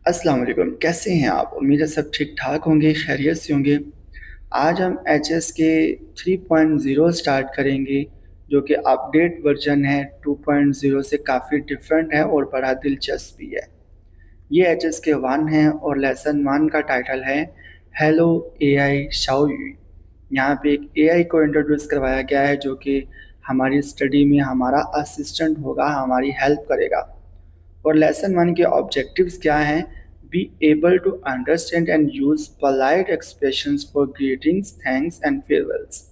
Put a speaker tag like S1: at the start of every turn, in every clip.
S1: अस्सलाम वालेकुम, कैसे हैं आप? उम्मीद है सब ठीक-ठाक होंगे, खैरियत से होंगे। आज हम एचएस के 3.0 स्टार्ट करेंगे, जो कि अपडेट वर्ज़न है 2.0 से काफ़ी डिफरेंट है और बड़ा दिलचस्प भी है। ये एचएस के 1 है और लेसन 1 का टाइटल है हेलो एआई शाओयुई। यहाँ पे एक एआई को इंट्रोड्यूस करवाया गया है जो कि हमारी स्टडी में हमारा असिस्टेंट होगा, हमारी हेल्प करेगा। और लेसन 1 के ऑब्जेक्टिव्स क्या हैं? Be able to understand and use polite expressions for greetings, thanks and farewells,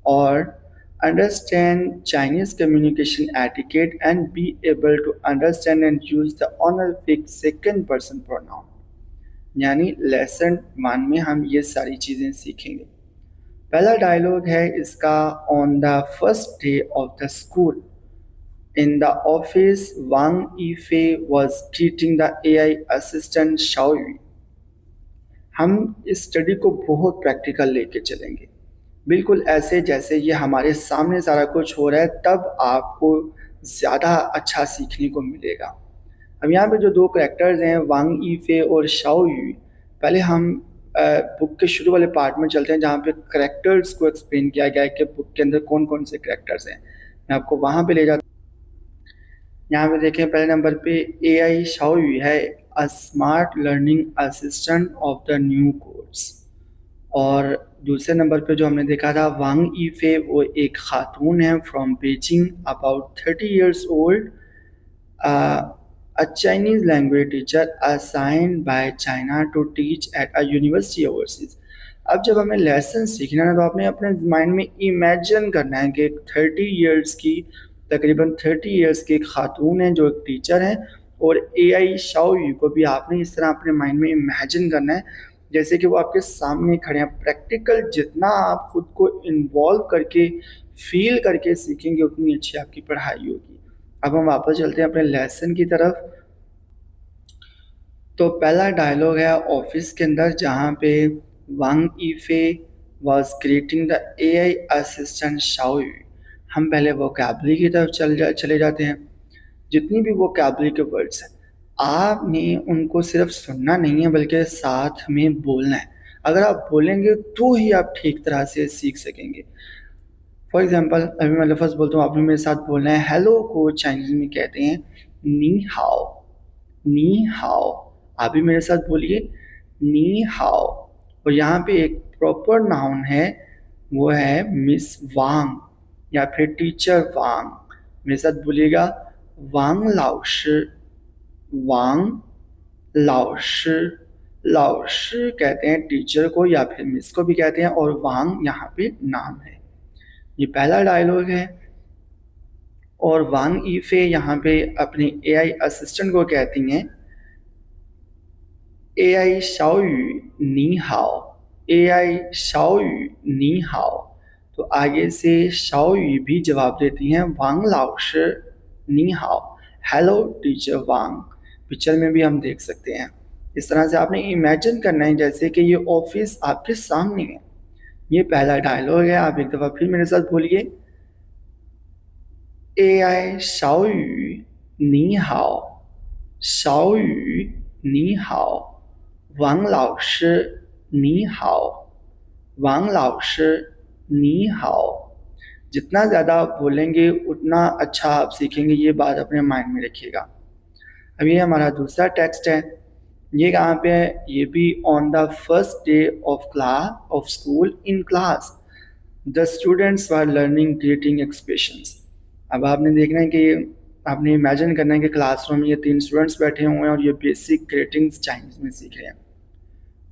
S1: और understand Chinese communication etiquette and be able to understand and use the honorific second person pronoun। यानी lesson 1 में हम ये सारी चीज़ें सीखेंगे। पहला डायलॉग है इसका, on the first day of the school in the office, Wang Yifei was greeting the AI assistant Xiao Yu। हम इस स्टडी को बहुत प्रैक्टिकल लेके चलेंगे, बिल्कुल ऐसे जैसे ये हमारे सामने सारा कुछ हो रहा है, तब आपको ज़्यादा अच्छा सीखने को मिलेगा। अब यहाँ पे जो दो करेक्टर्स हैं, वांग यीफे और शाओ यू, पहले हम बुक के शुरू वाले पार्ट में चलते हैं जहाँ पे करेक्टर्स को एक्सप्लेन किया गया है कि बुक के अंदर कौन कौन से करेक्टर्स हैं। मैं आपको वहाँ पे ले जाता हूँ। यहाँ पे देखें, पहले नंबर पे एआई शाओयू है, a smart learning assistant of the new course. और दूसरे नंबर पे जो हमने देखा था, वांग यीफे, वो एक खातून है from Beijing, about 30 years old, a Chinese language teacher assigned by China to teach at a university overseas। अब जब हमें लेसन सीखना है तो आपने अपने माइंड में इमेजिन करना है कि 30 ईयर्स की, तकरीबन 30 ईयर्स की एक खातून है जो एक टीचर है, और एआई शाओ यू को भी आपने इस तरह अपने माइंड में इमेजिन करना है जैसे कि वो आपके सामने खड़े हैं। प्रैक्टिकल जितना आप खुद को इन्वॉल्व करके फील करके सीखेंगे उतनी अच्छी आपकी पढ़ाई होगी। अब हम वापस चलते हैं अपने लेसन की तरफ। तो पहला डायलॉग है ऑफिस के अंदर जहाँ पे Wang Yifei was greeting the AI assistant Xiao Yu. हम पहले वोकैबुलरी की तरफ चले जाते हैं। जितनी भी वोकैबुलरी के वर्ड्स हैं, आपने उनको सिर्फ सुनना नहीं है बल्कि साथ में बोलना है। अगर आप बोलेंगे तो ही आप ठीक तरह से सीख सकेंगे। फॉर एग्जाम्पल, अभी मैं लफ्ज़ बोलता हूँ, आपने मेरे साथ बोलना है। हेलो को चाइनीज में कहते हैं नी हाओ। नी हाओ, आप भी मेरे साथ बोलिए, नी हाओ। और यहाँ पे एक प्रॉपर नाउन है, वो है मिस वांग या फिर टीचर वांग। मेरे साथ बोलिएगा, वांग लाओशी। वांग लाओशी। लाओशी कहते हैं टीचर को या फिर मिस को भी कहते हैं, और वांग यहाँ पे नाम है। ये पहला डायलॉग है। और वांग यीफे यहाँ पे अपने एआई असिस्टेंट को कहती हैं, एआई शाओयू नी हाओ। एआई शाओयू नी हाओ। तो आगे से शाओयू भी जवाब देती हैं, वांग लाओशी नी हाओ, हेलो टीचर वांग। पिक्चर में भी हम देख सकते हैं। इस तरह से आपने इमेजिन करना है जैसे कि ये ऑफिस आपके सामने है। ये पहला डायलॉग है। आप एक दफ़ा फिर मेरे साथ बोलिए, एआई शाओयू नी हाओ। शाओयू नी हाओ, वांग लाओशी नी हाओ। वांग लाओशी नी हाओ। जितना ज़्यादा आप बोलेंगे उतना अच्छा आप सीखेंगे, ये बात अपने माइंड में रखिएगा। अब ये हमारा दूसरा टेक्स्ट है। ये कहाँ पे है? ये भी on the first day of school in class the students were learning greeting expressions. अब आपने देखना है कि आपने इमेजिन करना है कि क्लासरूम में ये 3 स्टूडेंट्स बैठे हुए हैं और ये बेसिक ग्रीटिंग्स चाइनीज़ में सीख रहे हैं।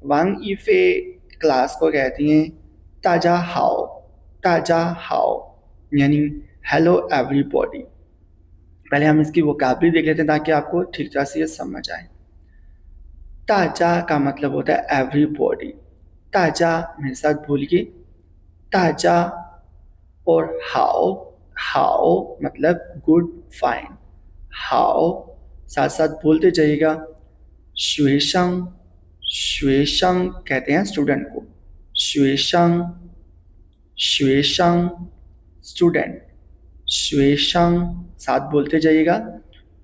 S1: वांग यीफे क्लास को कहती हैं ताजा हाओ। ताजा हाओ यानी हेलो एवरीबॉडी। पहले हम इसकी वोकैबुलरी देख लेते हैं ताकि आपको ठीक तरह से ये समझ आए। ताजा का मतलब होता है एवरीबॉडी। ताजा, मेरे साथ बोलिए, ताजा। और हाओ, हाओ मतलब गुड, फाइन। हाओ साथ साथ बोलते जाइएगा। श्वेशंग, श्वेशंग कहते हैं स्टूडेंट को। श्वेशंग, श्वेशंग स्टूडेंट। श्वेशंग साथ बोलते जाइएगा।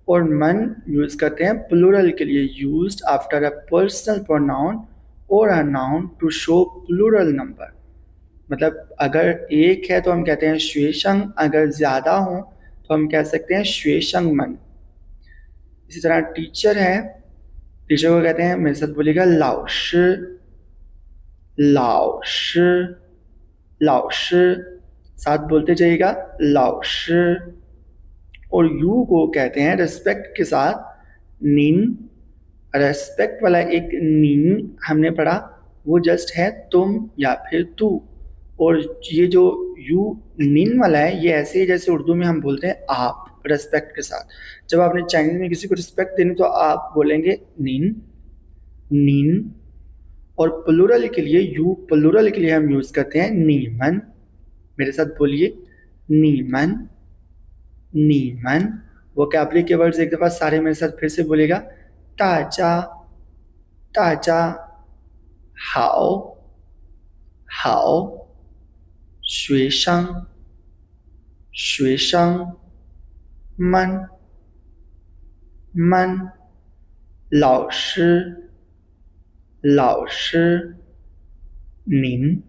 S1: और मन यूज़ करते हैं प्लूरल के लिए, used after a personal pronoun और a noun to show plural number. मतलब अगर एक है तो हम कहते हैं श्वेशंग, अगर ज़्यादा हो तो हम कह सकते हैं श्वेशंग मन। इसी तरह टीचर है, टीचर को कहते हैं, मेरे साथ बोलिएगा लाओशी, लाओशी, लाओशी, साथ बोलते जाइएगा लाओशी। और यू को कहते हैं रिस्पेक्ट के साथ निन। रेस्पेक्ट वाला एक निन हमने पढ़ा, वो जस्ट है तुम या फिर तू। और ये जो यू निन वाला है ये ऐसे ही जैसे उर्दू में हम बोलते हैं आप, रेस्पेक्ट के साथ। जब आपने चाइनीज में किसी को रिस्पेक्ट देनी तो आप बोलेंगे निन, निन। और प्लूरल के लिए, यू प्लूरल के लिए हम यूज करते हैं नीमन। मेरे साथ बोलिए नीमन, नीमन। वोकैबुलरी के वर्ड्स एक दफा सारे मेरे साथ फिर से बोलेगा, ताजा, ताजा, हाओ, हाओ, श्वेशंग, श्वेशंग, मन, मन, लाओशी, लाओशी, निन,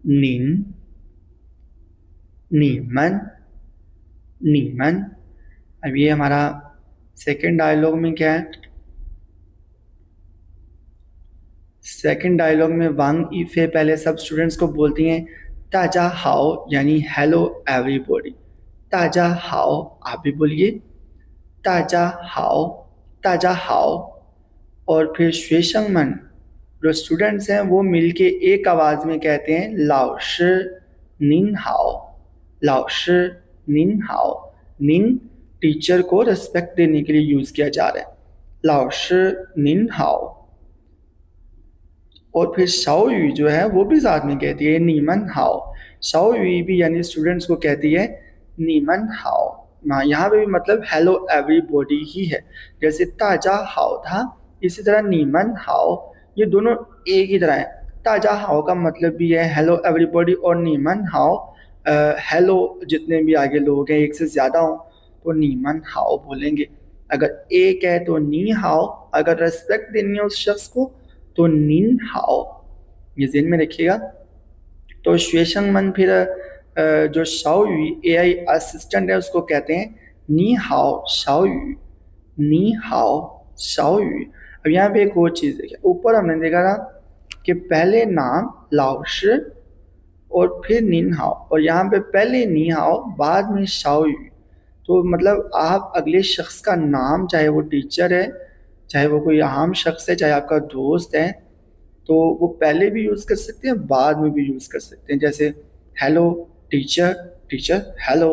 S1: निन, नीमन, नीमन। अब ये हमारा सेकंड डायलॉग में क्या है, सेकंड डायलॉग में वांग इफे पहले सब स्टूडेंट्स को बोलती हैं ताजा हाओ, यानी हेलो एवरीबॉडी। ताजा हाओ, आप भी बोलिए ताजा हाओ, ताजा हाओ। और फिर श्वेशंग मन, जो स्टूडेंट्स हैं वो मिलके एक आवाज़ में कहते हैं लाओशी निन हाओ, लाओशी निन हाओ। निन टीचर को रिस्पेक्ट देने के लिए यूज़ किया जा रहा है, लाओशी निन हाओ। और फिर शाओ यू जो है वो भी साथ में कहती है नीमन हाओ। शाओ यू भी यानी स्टूडेंट्स को कहती है नीमन हाओ। यहाँ पे भी मतलब हेलो एवरीबॉडी ही है, जैसे ताजा हाओ था इसी तरह नीमन हाओ, ये दोनों एक ही तरह है। ताजा हाओ का मतलब भी है हेलो एवरीबॉडी, और नीमन हाओ हेलो जितने भी आगे लोग हैं, एक से ज़्यादा हो तो नीमन हाओ बोलेंगे। अगर एक है तो नी हाओ, अगर रेस्पेक्ट देनी है उस शख्स को तो निन हाओ, ये ज़हन में रखिएगा। तो श्वेशंग मन फिर जो शाओ यू एआई असिस्टेंट है उसको कहते हैं नी हाओ शाओ यू, नी हाओ शाओ यू। अब यहाँ पे एक और चीज़ देखिए, ऊपर हमने देखा था कि पहले नाम लाओशी और फिर निन हाओ, और यहाँ पे पहले नी हाओ बाद में शाओ यू। तो मतलब आप अगले शख्स का नाम, चाहे वो टीचर है, चाहे वो कोई आम शख्स है, चाहे आपका दोस्त है, तो वो पहले भी यूज़ कर सकते हैं, बाद में भी यूज़ कर सकते हैं। जैसे हेलो टीचर, टीचर हेलो,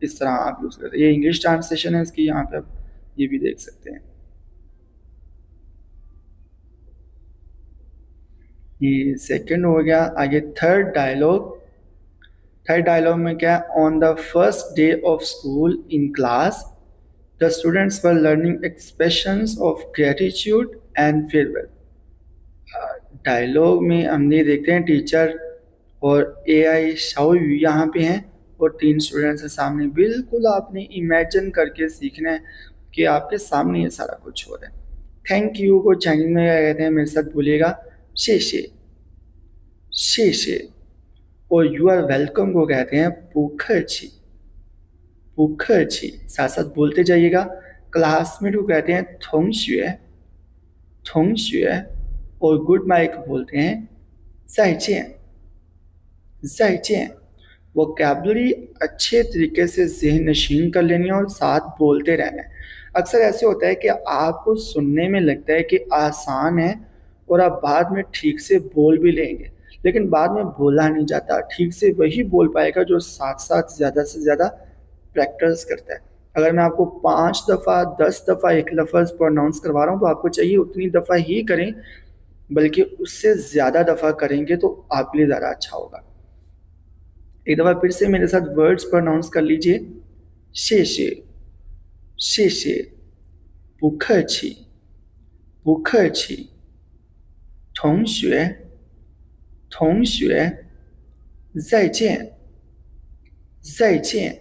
S1: इस तरह आप यूज़ करते हैं। ये इंग्लिश ट्रांसलेशन है इसकी, यहाँ पे आप ये भी देख सकते हैं। ये सेकंड हो गया। आगे थर्ड डायलॉग। थर्ड डायलॉग में क्या है, on the first day of school in class the students were learning expressions of gratitude and farewell. Dialogue में हमने देखते हैं टीचर और एआई शाओ यू यहाँ पे हैं और 3 स्टूडेंट्स के सामने। बिल्कुल आपने इमेजिन करके सीखना है कि आपके सामने ये सारा कुछ हो रहा है। थैंक यू को चाइनीज में क्या कहते हैं, मेरे साथ बोलिएगा शेशे, शेशे। और यू आर वेलकम को कहते हैं पुखची, पुखची, साथ साथ बोलते जाइएगा। क्लासमेट को कहते हैं थोंगशुए, थोंगशुए। और गुड बाय को बोलते हैं ज़ाइजियन, ज़ाइजियन। वोकैबुलरी अच्छे तरीके से ज़हन नशीन कर लेनी है और साथ बोलते रहना है। अक्सर ऐसे होता है कि आपको सुनने में लगता है कि आसान है और आप बाद में ठीक से बोल भी लेंगे, लेकिन बाद में बोला नहीं जाता। ठीक से वही बोल पाएगा जो साथ साथ ज़्यादा से ज़्यादा प्रैक्टिस करता है। अगर मैं आपको 5 दफ़ा 10 दफ़ा एक लफ्ज़ प्रोनाउंस करवा रहा हूँ तो आपको चाहिए उतनी दफ़ा ही करें, बल्कि उससे ज़्यादा दफ़ा करेंगे तो आपके लिए ज़्यादा अच्छा होगा। एक दफ़ा फिर से मेरे साथ वर्ड्स प्रोनाउंस कर लीजिए। शेशे, शेशे, पुखची, पुखची, थोंगशुए, थोंगशुए, ज़ाइजियन, ज़ाइजियन।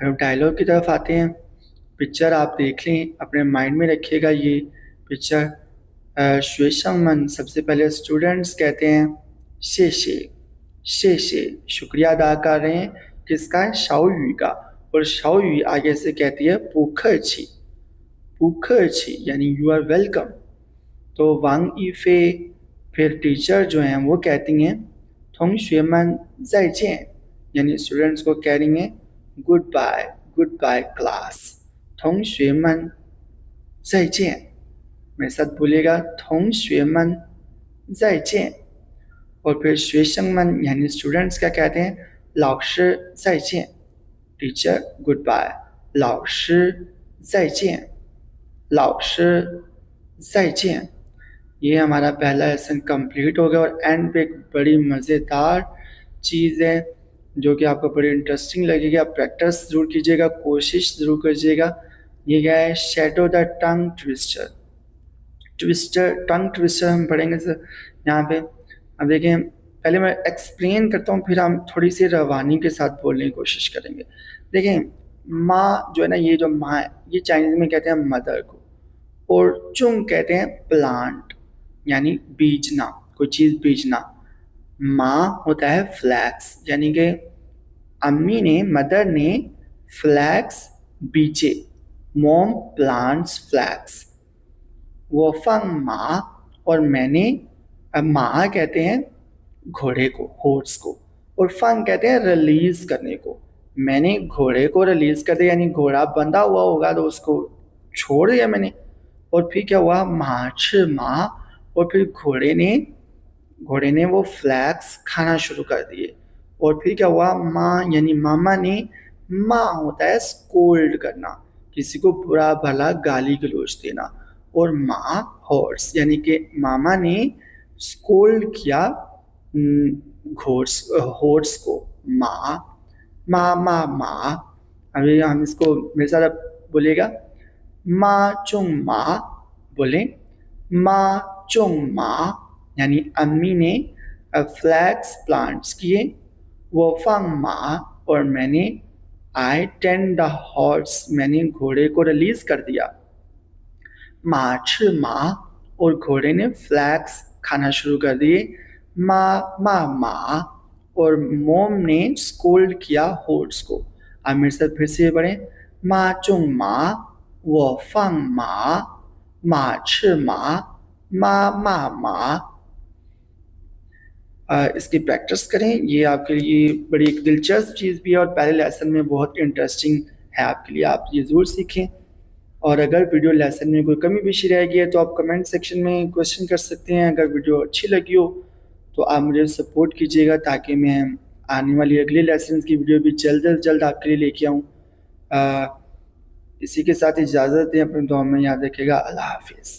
S1: अब डायलॉग की तरफ आते हैं। पिक्चर आप देख लें, अपने माइंड में रखिएगा ये पिक्चर। श्वेशंगमन, सबसे पहले स्टूडेंट्स कहते हैं शेशे, शेशे, शुक्रिया अदा कर रहे हैं किसका, शाओयू का। और शाओयू आगे से कहती है पुखची, पुखची यानी यू आर वेलकम। तो वांग यीफे फिर टीचर जो हैं वो कहती हैं थोंगशुएमन ज़ाइजियन, यानी स्टूडेंट्स को कह रही हैं good bye, good bye class. थोंगशुएमन ज़ाइजियन, मेरे साथ बोलिएगा थोंगशुएमन ज़ाइजियन। और फिर श्वेशंगमन यानी स्टूडेंट्स क्या कहते हैं, लाओशी ज़ाइजियन, टीचर गुड बाय, लाओशी ज़ाइजियन, लाओशी ज़ाइजियन। ये हमारा पहला लेसन कंप्लीट हो गया। और एंड पे एक बड़ी मज़ेदार चीज़ है जो कि आपको बड़ी इंटरेस्टिंग लगेगी, आप प्रैक्टिस ज़रूर कीजिएगा, कोशिश ज़रूर कीजिएगा। ये क्या है, shadow the tongue twister. Twister, tongue twister हम पढ़ेंगे सर यहाँ पे। अब देखें, पहले मैं एक्सप्लेन करता हूँ, फिर हम थोड़ी सी रवानी के साथ बोलने की कोशिश करेंगे। देखें, माँ जो है ना, ये जो माँ है ये चाइनीज़ में कहते हैं मदर को, और चुंग कहते हैं प्लांट यानी बीजना, कोई चीज़ बीजना। माँ होता है फ्लैक्स, यानी कि अम्मी ने, मदर ने फ्लैक्स बीजे, मॉम प्लांट्स फ्लैक्स। वो फंग माँ, और मैंने, अब माँ कहते हैं घोड़े को, हॉर्स को, और फंग कहते हैं रिलीज करने को। मैंने घोड़े को रिलीज कर दिया, यानी घोड़ा बंधा हुआ होगा तो उसको छोड़ दिया मैंने। और फिर क्या हुआ, माछ माँ, और फिर घोड़े ने वो फ्लैक्स खाना शुरू कर दिए। और फिर क्या हुआ, माँ यानी मामा ने, माँ होता है स्कोल्ड करना, किसी को बुरा भला गाली गलौज देना। और माँ हॉर्स, यानी कि मामा ने स्कोल्ड किया हॉर्स को। माँ माँ माँ माँ। अभी हम इसको मेरे साथ बोलिएगा, माँ चुंग माँ, बोले माँ चुंग माँ, यानी अम्मी ने फ्लैक्स प्लांट्स किए। वो फंग माँ, और मैंने, आई टेंड द हॉर्स, मैंने घोड़े को रिलीज कर दिया। माछ माँ, और घोड़े ने फ्लैक्स खाना शुरू कर दिए। माँ माँ माँ, और मोम ने स्कोल्ड किया हॉर्स को। अब मेरे साथ फिर से पढ़ें, माँ चुंग माँ, वो फंग माँ, माछ माँ, माँ माँ माँ। इसकी प्रैक्टिस करें, ये आपके लिए बड़ी एक दिलचस्प चीज़ भी है और पहले लेसन में बहुत इंटरेस्टिंग है आपके लिए, आप ये ज़रूर सीखें। और अगर वीडियो लेसन में कोई कमी पेशी रह गई है तो आप कमेंट सेक्शन में क्वेश्चन कर सकते हैं। अगर वीडियो अच्छी लगी हो तो आप मुझे सपोर्ट कीजिएगा ताकि मैं आने वाली अगले लेसन की वीडियो भी जल्द से जल्द आपके लिए लेके आऊँ। इसी के साथ इजाज़त दें, अपने दुआ में याद रखिएगा। अल्लाह हाफिज़।